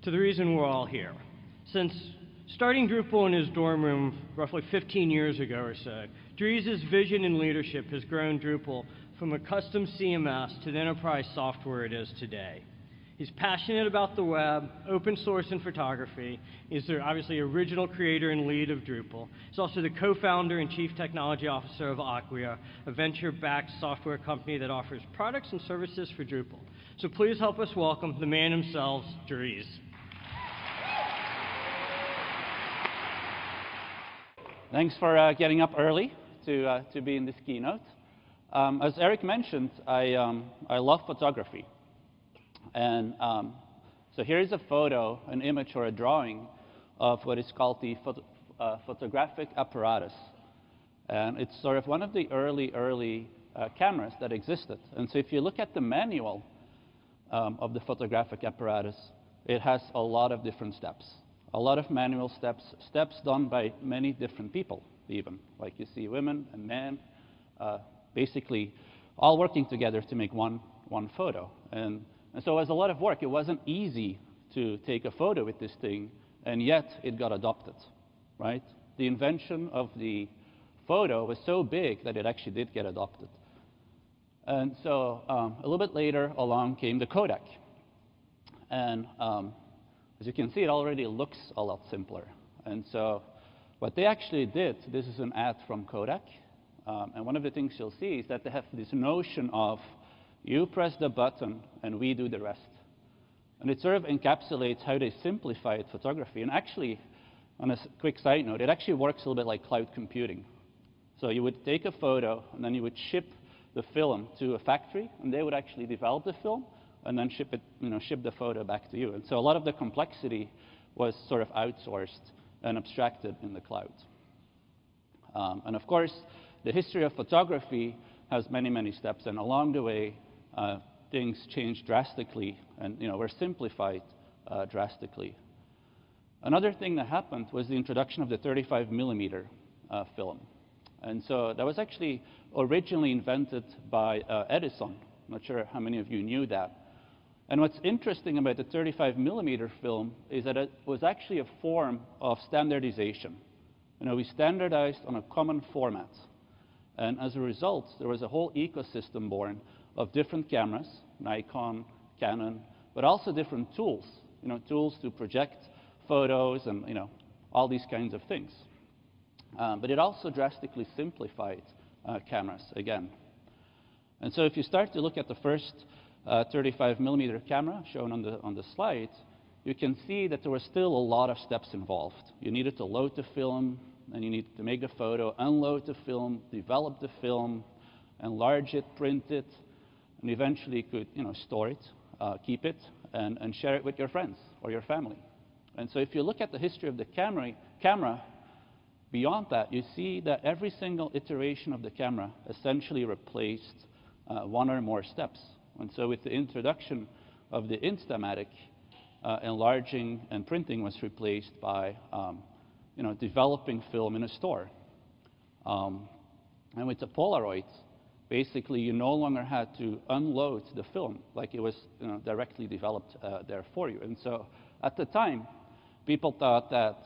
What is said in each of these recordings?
to the reason we're all here. Since starting Drupal in his dorm room roughly 15 years ago or so, Dries' vision and leadership has grown Drupal from a custom CMS to the enterprise software it is today. He's passionate about the web, open source, and photography. He's the obviously original creator and lead of Drupal. He's also the co-founder and chief technology officer of Acquia, a venture-backed software company that offers products and services for Drupal. So please help us welcome the man himself, Dries. Thanks for getting up early to be in this keynote. As Eric mentioned, I love photography. And so here's a photo, an image, or a drawing of what is called the photographic apparatus. And it's sort of one of the early cameras that existed. And so if you look at the manual of the photographic apparatus, it has a lot of different steps. A lot of manual steps done by many different people, even. Like you see women and men, basically all working together to make one photo. And so it was a lot of work. It wasn't easy to take a photo with this thing, and yet it got adopted, right? The invention of the photo was so big that it actually did get adopted. And so a little bit later along came the Kodak. And as you can see, it already looks a lot simpler. And so what they actually did, this is an ad from Kodak, and one of the things you'll see is that they have this notion of you press the button and we do the rest. And it sort of encapsulates how they simplified photography. And actually, on a quick side note, it actually works a little bit like cloud computing. So you would take a photo and then you would ship the film to a factory, and they would actually develop the film and then ship the photo back to you. And so a lot of the complexity was sort of outsourced and abstracted in the cloud. And of course, the history of photography has many steps, and along the way, things changed drastically and were simplified drastically. Another thing that happened was the introduction of the 35mm film. And so that was actually originally invented by Edison. I'm not sure how many of you knew that. And what's interesting about the 35mm film is that it was actually a form of standardization. We standardized on a common format. And as a result, there was a whole ecosystem born of different cameras, Nikon, Canon, but also different tools, tools to project photos and, all these kinds of things. But it also drastically simplified cameras again. And so if you start to look at the first 35mm camera shown on the slide, you can see that there were still a lot of steps involved. You needed to load the film, and you needed to make the photo, unload the film, develop the film, enlarge it, print it, and eventually could store it, keep it, and share it with your friends or your family. And so if you look at the history of the camera, beyond that, you see that every single iteration of the camera essentially replaced one or more steps. And so with the introduction of the Instamatic, enlarging and printing was replaced by developing film in a store. And with the Polaroid, basically you no longer had to unload the film, like it was directly developed there for you. And so at the time, people thought that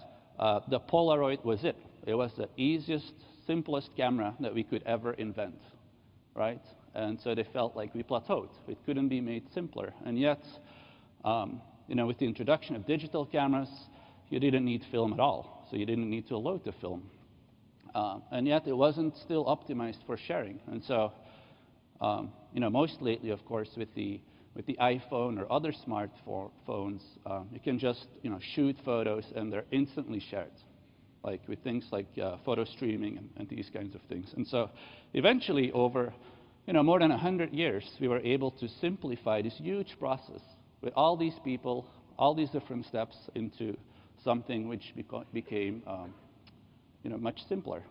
the Polaroid was it. It was the easiest, simplest camera that we could ever invent, right? And so they felt like we plateaued. It couldn't be made simpler. And yet, with the introduction of digital cameras, you didn't need film at all. So you didn't need to load the film. And yet, it wasn't still optimized for sharing. And so, most lately, of course, with the iPhone or other smartphones, you can just shoot photos and they're instantly shared, like with things like photo streaming and these kinds of things. And so, eventually, over more than 100 years, we were able to simplify this huge process with all these people, all these different steps into something which became much simpler.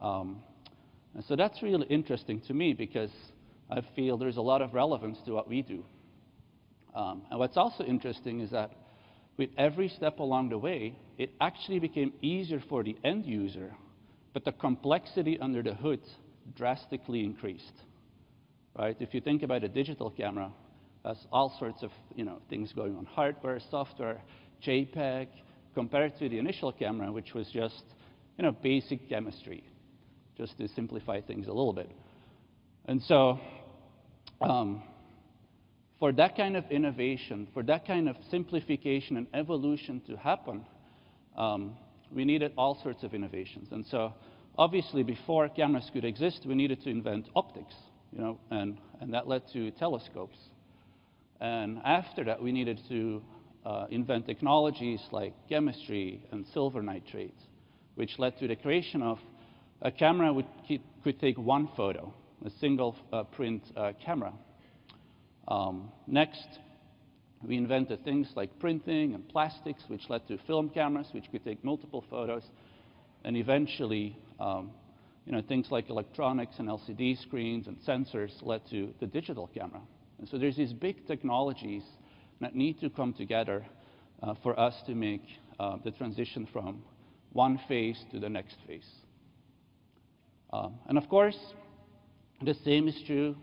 And so that's really interesting to me because I feel there's a lot of relevance to what we do. And what's also interesting is that with every step along the way, it actually became easier for the end user, but the complexity under the hood drastically increased. Right? If you think about a digital camera, has all sorts of things going on, hardware, software, JPEG, compared to the initial camera, which was just basic chemistry, just to simplify things a little bit. And so for that kind of innovation, for that kind of simplification and evolution to happen, we needed all sorts of innovations. And so obviously before cameras could exist, we needed to invent optics, and that led to telescopes. And after that, we needed to invent technologies like chemistry and silver nitrate, which led to the creation of a camera which could take one photo, a single print camera. Next, we invented things like printing and plastics, which led to film cameras, which could take multiple photos. And eventually, things like electronics and LCD screens and sensors led to the digital camera. And so there's these big technologies that need to come together for us to make the transition from one phase to the next phase. And of course, the same is true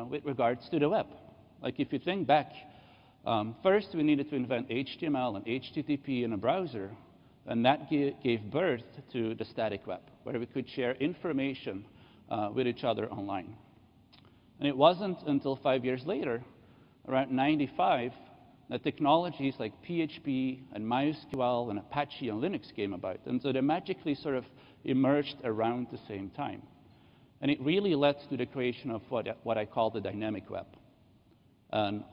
with regards to the web. Like if you think back, first we needed to invent HTML and HTTP in a browser, and that gave birth to the static web, where we could share information with each other online. And it wasn't until 5 years later, around 95, that technologies like PHP and MySQL and Apache and Linux came about. And so they magically sort of emerged around the same time. And it really led to the creation of what I call the dynamic web. And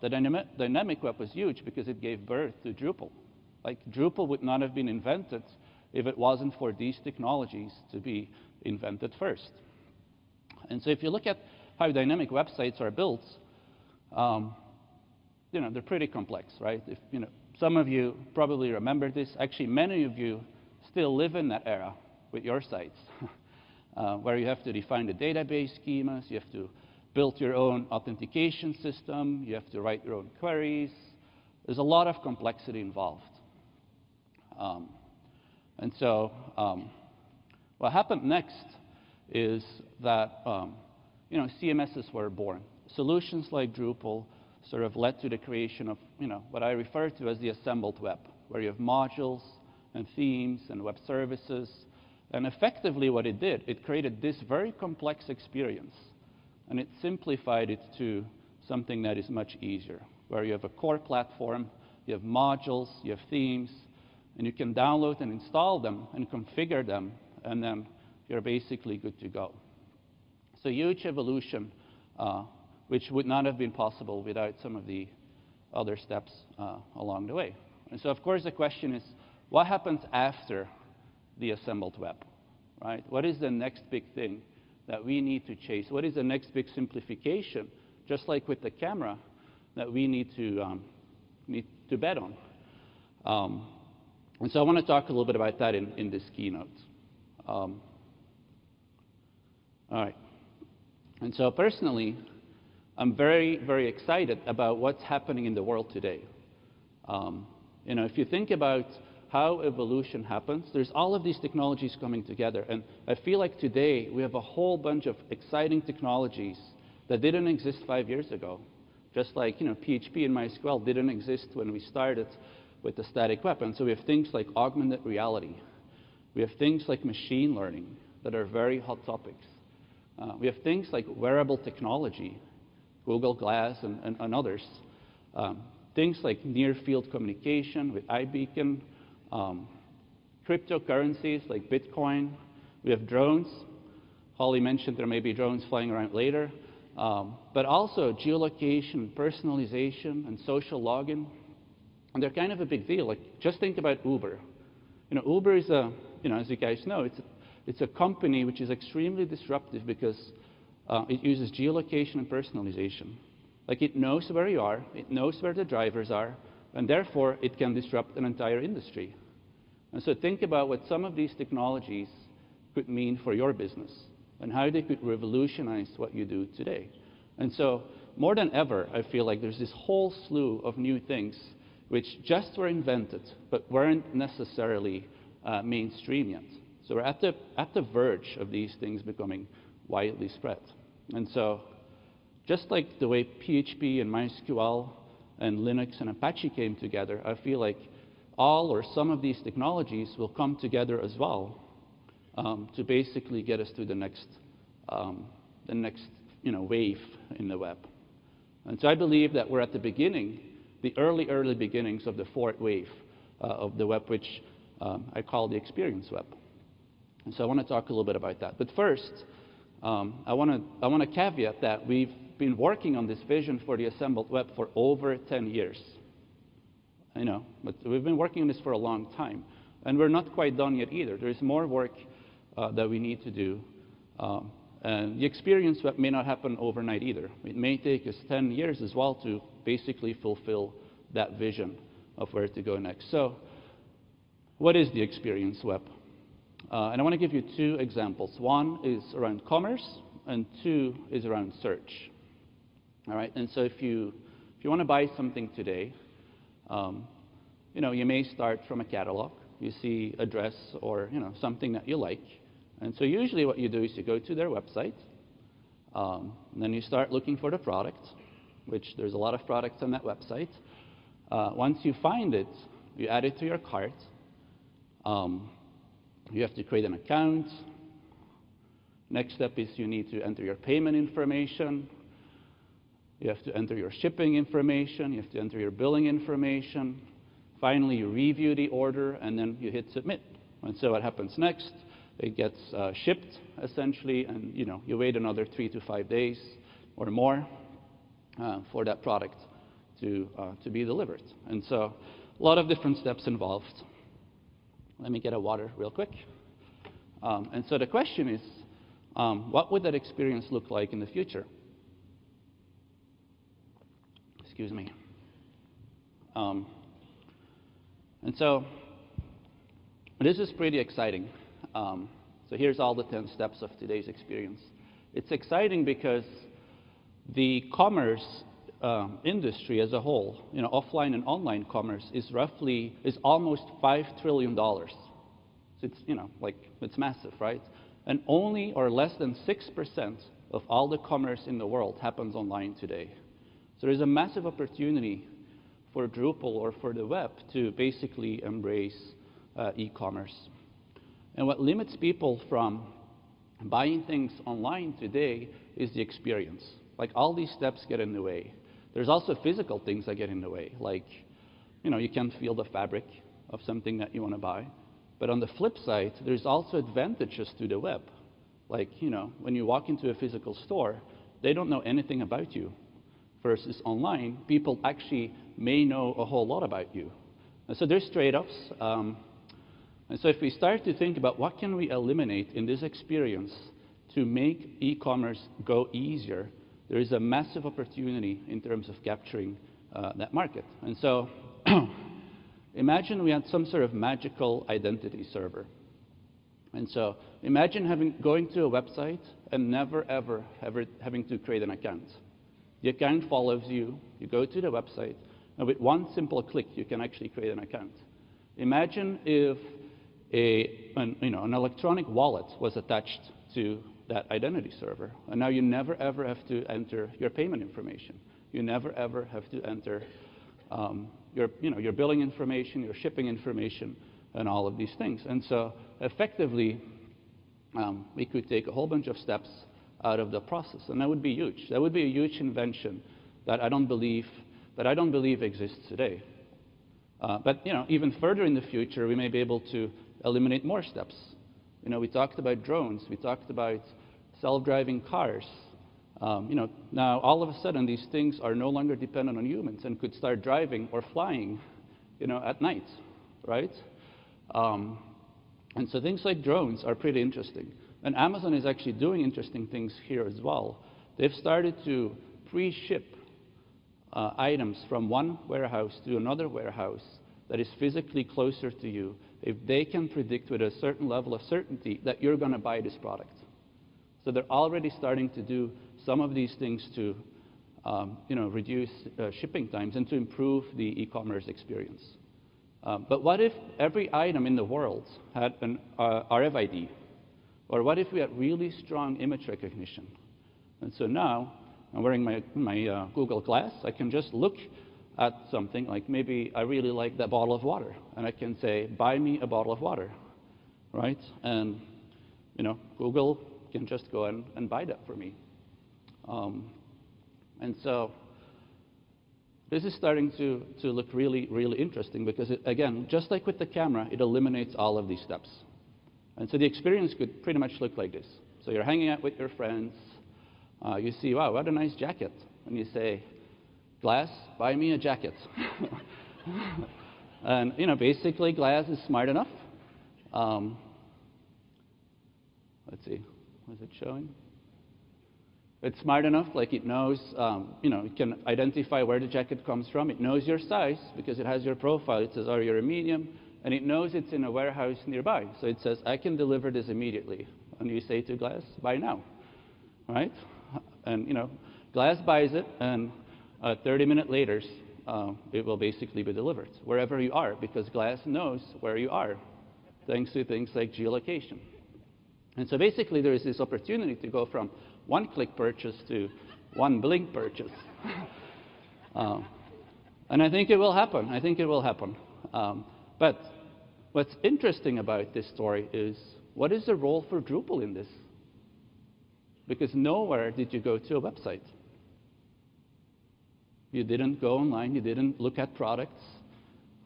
the dynamic web was huge because it gave birth to Drupal. Like Drupal would not have been invented if it wasn't for these technologies to be invented first. And so if you look at how dynamic websites are built, they're pretty complex, right? Some of you probably remember this. Actually, many of you still live in that era with your sites, where you have to define the database schemas, you have to build your own authentication system, you have to write your own queries. There's a lot of complexity involved. And so what happened next is that CMSs were born. Solutions like Drupal sort of led to the creation of what I refer to as the assembled web, where you have modules and themes and web services. And effectively what it did, it created this very complex experience, and it simplified it to something that is much easier, where you have a core platform, you have modules, you have themes, and you can download and install them and configure them, and then you're basically good to go. It's a huge evolution, which would not have been possible without some of the other steps along the way. And so, of course, the question is, what happens after the assembled web, right? What is the next big thing that we need to chase? What is the next big simplification, just like with the camera, that we need to bet on? And so I want to talk a little bit about that in this keynote. All right. And so personally, I'm very, very excited about what's happening in the world today. If you think about how evolution happens, there's all of these technologies coming together. And I feel like today we have a whole bunch of exciting technologies that didn't exist 5 years ago. Just like PHP and MySQL didn't exist when we started with the static web. And so we have things like augmented reality. We have things like machine learning that are very hot topics. We have things like wearable technology, Google Glass and others. Things like near-field communication with iBeacon, cryptocurrencies like Bitcoin. We have drones. Holly mentioned there may be drones flying around later. But also geolocation, personalization, and social login. And they're kind of a big deal. Like, just think about Uber. Uber is as you guys know, it's a company which is extremely disruptive because it uses geolocation and personalization. Like, it knows where you are, it knows where the drivers are, and therefore it can disrupt an entire industry. And so think about what some of these technologies could mean for your business and how they could revolutionize what you do today. And so more than ever, I feel like there's this whole slew of new things which just were invented but weren't necessarily mainstream yet. So we're at the verge of these things becoming widely spread. And so just like the way PHP and MySQL and Linux and Apache came together, I feel like all or some of these technologies will come together as well to basically get us to the next wave in the web. And so I believe that we're at the beginning, the early beginnings of the fourth wave of the web, which I call the experience web. And so I want to talk a little bit about that. But first, I want to caveat that we've been working on this vision for the assembled web for over 10 years. I know, but we've been working on this for a long time. And we're not quite done yet either. There's more work that we need to do. And the experience web may not happen overnight either. It may take us 10 years as well to basically fulfill that vision of where to go next. So what is the experience web? And I want to give you two examples. One is around commerce, and two is around search. All right, and so if you want to buy something today, you may start from a catalog. You see a dress or something that you like, and so usually what you do is you go to their website, and then you start looking for the product, which there's a lot of products on that website. Once you find it, you add it to your cart. You have to create an account. Next step is you need to enter your payment information. You have to enter your shipping information. You have to enter your billing information. Finally, you review the order, and then you hit submit. And so what happens next? It gets shipped, essentially, and you wait another 3 to 5 days or more for that product to be delivered. And so a lot of different steps involved. Let me get a water real quick. And so the question is, what would that experience look like in the future? Excuse me. And so this is pretty exciting. So here's all the 10 steps of today's experience. It's exciting because the commerce industry as a whole, offline and online commerce, is almost $5 trillion. So it's it's massive, right? And only or less than 6% of all the commerce in the world happens online today. So there's a massive opportunity for Drupal or for the web to basically embrace e-commerce. And what limits people from buying things online today is the experience. Like, all these steps get in the way. There's also physical things that get in the way, like, you can't feel the fabric of something that you want to buy. But on the flip side, there's also advantages to the web. Like, when you walk into a physical store, they don't know anything about you. Versus online, people actually may know a whole lot about you. And so there's trade-offs. And so if we start to think about what can we eliminate in this experience to make e-commerce go easier, there is a massive opportunity in terms of capturing that market. And so imagine we had some sort of magical identity server. And so imagine going to a website and never, ever having to create an account. The account follows you. You go to the website, and with one simple click, you can actually create an account. Imagine if an electronic wallet was attached to that identity server, and now you never ever have to enter your payment information. You never ever have to enter your billing information, your shipping information, and all of these things. And so effectively, we could take a whole bunch of steps out of the process, and that would be huge. That would be a huge invention that I don't believe exists today. But even further in the future, we may be able to eliminate more steps. We talked about drones. We talked about self-driving cars. Now all of a sudden, these things are no longer dependent on humans and could start driving or flying, at night, right? And so things like drones are pretty interesting. And Amazon is actually doing interesting things here as well. They've started to pre-ship items from one warehouse to another warehouse that is physically closer to you if they can predict with a certain level of certainty that you're going to buy this product. So they're already starting to do some of these things to reduce shipping times and to improve the e-commerce experience. But what if every item in the world had an RFID? Or what if we had really strong image recognition? And so now, I'm wearing my Google Glass, I can just look at something, like maybe I really like that bottle of water, and I can say, buy me a bottle of water, right? And Google can just go and buy that for me. And so this is starting to look really, really interesting because, again, just like with the camera, it eliminates all of these steps. And so the experience could pretty much look like this. So you're hanging out with your friends. You see, wow, what a nice jacket. And you say, Glass, buy me a jacket. And, basically, Glass is smart enough. Let's see, was it showing? It's smart enough, like it knows, it can identify where the jacket comes from. It knows your size because it has your profile. It says, oh, you're a medium. And it knows it's in a warehouse nearby. So it says, I can deliver this immediately. And you say to Glass, buy now, right? And, Glass buys it, and 30 minutes later, it will basically be delivered wherever you are because Glass knows where you are, thanks to things like geolocation. And so basically, there is this opportunity to go from one-click purchase to one-blink purchase. And I think it will happen. I think it will happen. But what's interesting about this story is, what is the role for Drupal in this? Because nowhere did you go to a website. You didn't go online. You didn't look at products.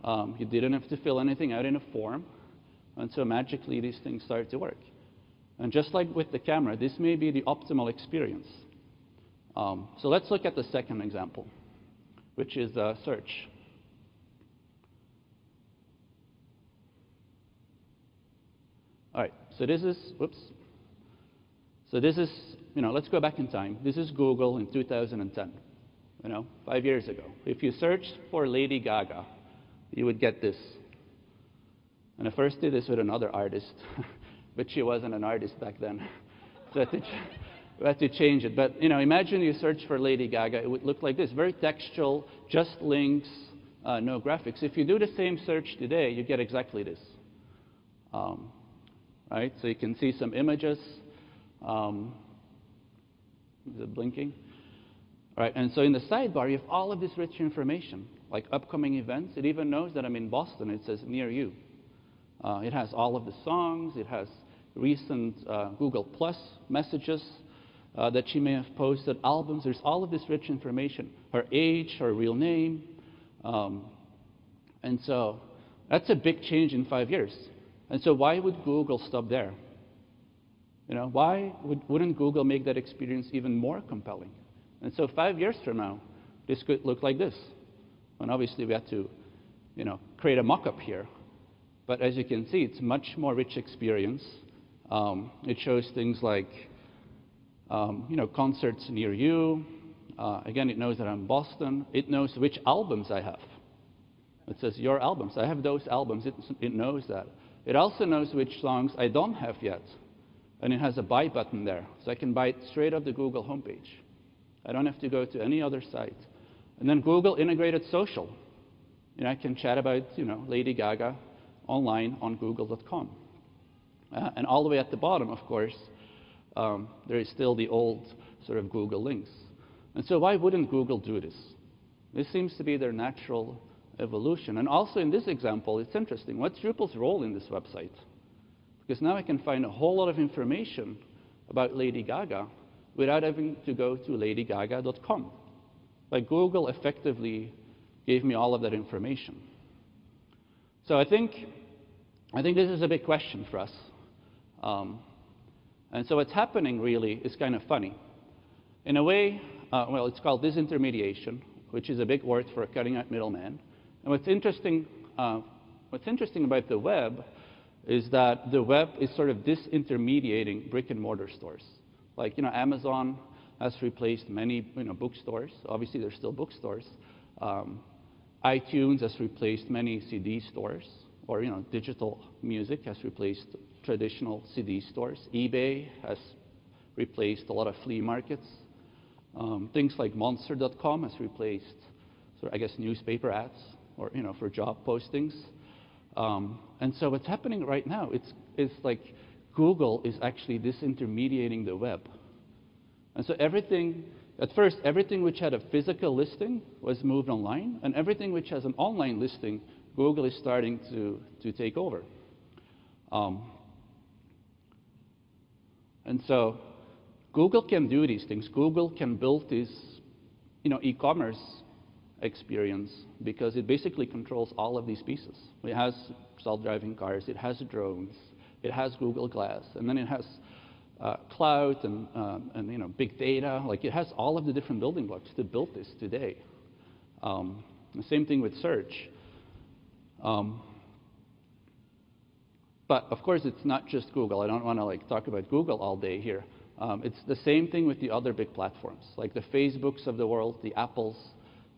You didn't have to fill anything out in a form. And so magically, these things start to work. And just like with the camera, this may be the optimal experience. So let's look at the second example, which is search. All right, so this is, whoops. So this is, let's go back in time. This is Google in 2010, 5 years ago. If you search for Lady Gaga, you would get this. And I first did this with another artist. But she wasn't an artist back then. So we had to change it. But, imagine you search for Lady Gaga. It would look like this, very textual, just links, no graphics. If you do the same search today, you get exactly this. Right? So you can see some images. Is it blinking? All right, and so in the sidebar, you have all of this rich information, like upcoming events. It even knows that I'm in Boston. It says near you. It has all of the songs. It has recent Google Plus messages that she may have posted, albums. There's all of this rich information, her age, her real name. And so that's a big change in 5 years. And so why would Google stop there? Why wouldn't Google make that experience even more compelling? And so 5 years from now, this could look like this. And obviously, we have to, create a mock-up here. But as you can see, it's much more rich experience. It shows things like, concerts near you. Again, it knows that I'm in Boston. It knows which albums I have. It says your albums. I have those albums. It knows that. It also knows which songs I don't have yet. And it has a buy button there. So I can buy it straight off the Google homepage. I don't have to go to any other site. And then Google integrated social. I can chat about, Lady Gaga online on google.com. And all the way at the bottom, of course, there is still the old sort of Google links. And so why wouldn't Google do this? This seems to be their natural evolution. And also in this example, it's interesting. What's Drupal's role in this website? Because now I can find a whole lot of information about Lady Gaga without having to go to ladygaga.com. Like Google effectively gave me all of that information. So I think this is a big question for us. And so what's happening really is kind of funny. In a way, it's called disintermediation, which is a big word for a cutting out middleman. And what's interesting about the web is that the web is sort of disintermediating brick and mortar stores. Like, Amazon has replaced many, bookstores. Obviously, there's still bookstores. iTunes has replaced many CD stores, or, digital music has replaced traditional CD stores. eBay has replaced a lot of flea markets. Things like Monster.com has replaced, newspaper ads, or, for job postings. And so what's happening right now, it's like Google is actually disintermediating the web. And so everything at first, everything which had a physical listing was moved online, and everything which has an online listing, Google is starting to take over. And so Google can do these things. Google can build this, e-commerce experience because it basically controls all of these pieces. It has self-driving cars, it has drones, it has Google Glass, and then it has cloud and big data. Like, it has all of the different building blocks to build this today. The same thing with search. But of course, it's not just Google. I don't want to talk about Google all day here. It's the same thing with the other big platforms, like the Facebooks of the world, the Apples,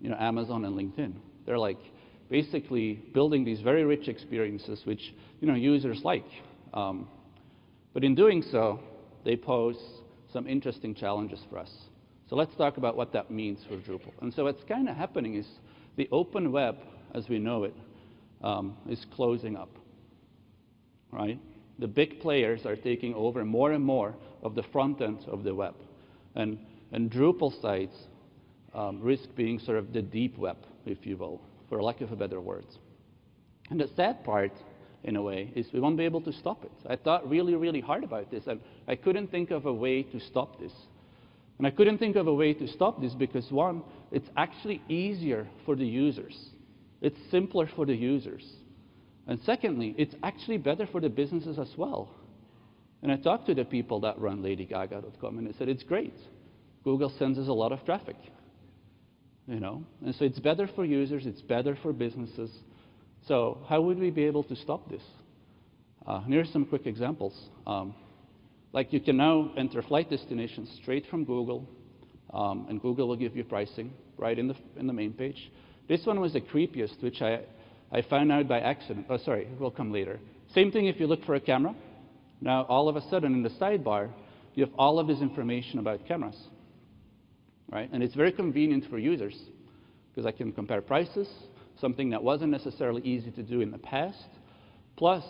Amazon and LinkedIn. They're basically building these very rich experiences which users like. But in doing so, they pose some interesting challenges for us. So let's talk about what that means for Drupal. And so what's kind of happening is the open web, as we know it, is closing up. Right? The big players are taking over more and more of the front end of the web. And Drupal sites risk being sort of the deep web, if you will, for lack of a better word. And the sad part, in a way, is we won't be able to stop it. I thought really, really hard about this, and I couldn't think of a way to stop this. And I couldn't think of a way to stop this because, one, it's actually easier for the users. It's simpler for the users. And secondly, it's actually better for the businesses as well. And I talked to the people that run LadyGaga.com, and they said, it's great. Google sends us a lot of traffic. And so it's better for users, it's better for businesses. So how would we be able to stop this? Here's some quick examples. Like, you can now enter flight destinations straight from Google, and Google will give you pricing right in the main page. This one was the creepiest, which I found out by accident. Oh, sorry, we'll come later. Same thing if you look for a camera. Now, all of a sudden, in the sidebar, you have all of this information about cameras. Right? And it's very convenient for users because I can compare prices, something that wasn't necessarily easy to do in the past. Plus,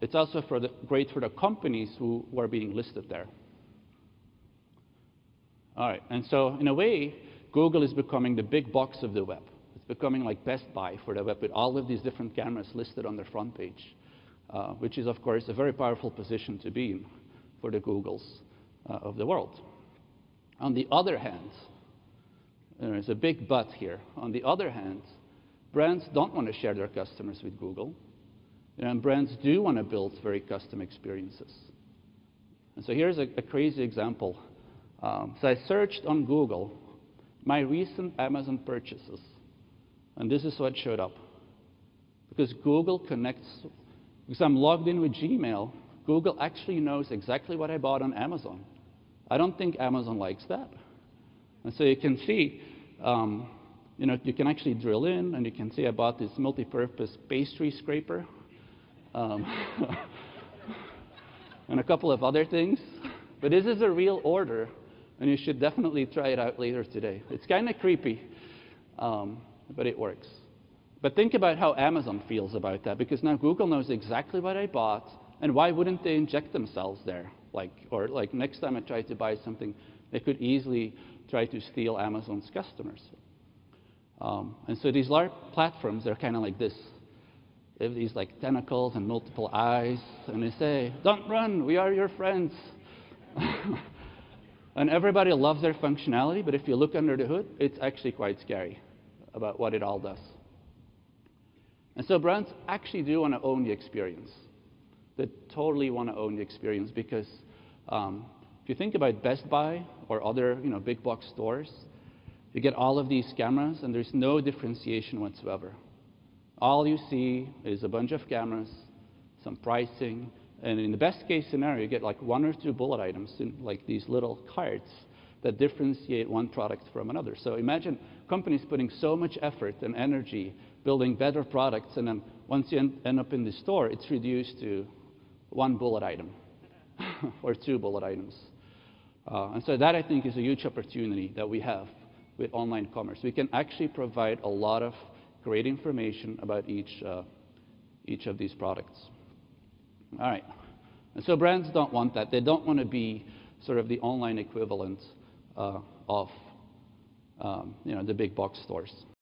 it's also great for the companies who are being listed there. All right, and so in a way, Google is becoming the big box of the web. It's becoming like Best Buy for the web with all of these different cameras listed on their front page, which is, of course, a very powerful position to be in for the Googles of the world. On the other hand, there's a big but here. On the other hand, brands don't want to share their customers with Google, and brands do want to build very custom experiences. And so here's a crazy example. So I searched on Google my recent Amazon purchases, and this is what showed up. Because Google connects, because I'm logged in with Gmail, Google actually knows exactly what I bought on Amazon. I don't think Amazon likes that. And so you can see, you can actually drill in, and you can see I bought this multi-purpose pastry scraper, and a couple of other things. But this is a real order, and you should definitely try it out later today. It's kind of creepy, but it works. But think about how Amazon feels about that, because now Google knows exactly what I bought, and why wouldn't they inject themselves there? Or next time I try to buy something, they could easily try to steal Amazon's customers. And so these large platforms, they're kind of like this. They have these tentacles and multiple eyes, and they say, "Don't run, we are your friends." And everybody loves their functionality, but if you look under the hood, it's actually quite scary about what it all does. And so brands actually do want to own the experience. They totally want to own the experience because if you think about Best Buy or other big box stores, you get all of these cameras and there's no differentiation whatsoever. All you see is a bunch of cameras, some pricing, and in the best case scenario, you get one or two bullet items in these little cards that differentiate one product from another. So imagine companies putting so much effort and energy building better products, and then once you end up in the store, it's reduced to one bullet item or two bullet items. And so that, I think, is a huge opportunity that we have with online commerce. We can actually provide a lot of great information about each of these products. All right. And so brands don't want that. They don't want to be sort of the online equivalent of the big box stores.